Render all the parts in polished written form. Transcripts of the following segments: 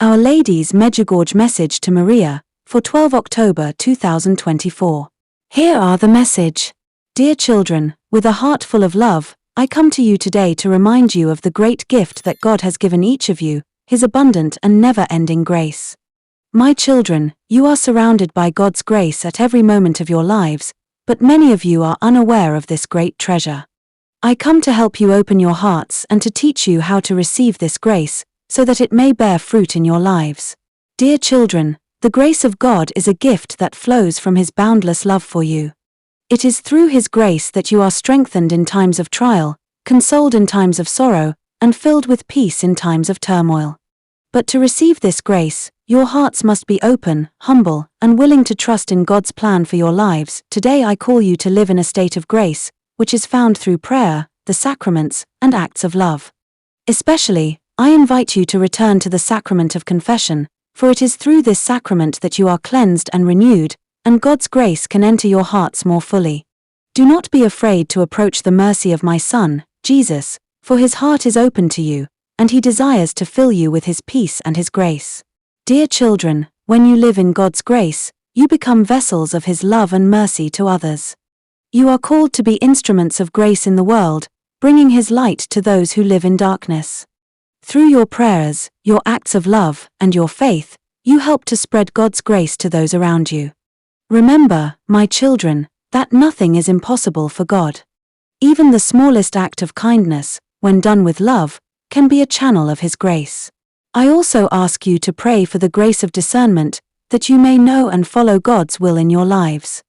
Our Lady's Medjugorje message to Marija, for 12 October 2024. Here are the message. Dear children, with a heart full of love, I come to you today to remind you of the great gift that God has given each of you, His abundant and never-ending grace. My children, you are surrounded by God's grace at every moment of your lives, but many of you are unaware of this great treasure. I come to help you open your hearts and to teach you how to receive this grace, so that it may bear fruit in your lives. Dear children, the grace of God is a gift that flows from His boundless love for you. It is through His grace that you are strengthened in times of trial, consoled in times of sorrow, and filled with peace in times of turmoil. But to receive this grace, your hearts must be open, humble, and willing to trust in God's plan for your lives. Today I call you to live in a state of grace, which is found through prayer, the sacraments, and acts of love. Especially, I invite you to return to the sacrament of confession, for it is through this sacrament that you are cleansed and renewed, and God's grace can enter your hearts more fully. Do not be afraid to approach the mercy of my Son, Jesus, for His heart is open to you, and He desires to fill you with His peace and His grace. Dear children, when you live in God's grace, you become vessels of His love and mercy to others. You are called to be instruments of grace in the world, bringing His light to those who live in darkness. Through your prayers, your acts of love, and your faith, you help to spread God's grace to those around you. Remember, my children, that nothing is impossible for God. Even the smallest act of kindness, when done with love, can be a channel of His grace. I also ask you to pray for the grace of discernment, that you may know and follow God's will in your lives.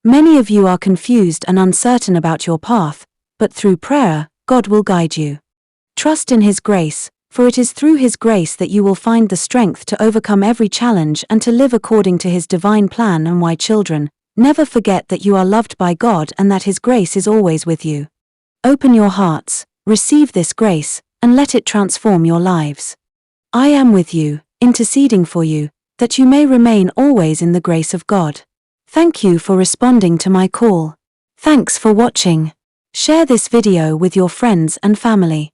Many of you are confused and uncertain about your path, but through prayer, God will guide you. Trust in His grace, for it is through His grace that you will find the strength to overcome every challenge and to live according to His divine plan. And my children, never forget that you are loved by God and that His grace is always with you. Open your hearts, receive this grace, and let it transform your lives. I am with you, interceding for you, that you may remain always in the grace of God. Thank you for responding to my call. Thanks for watching. Share this video with your friends and family.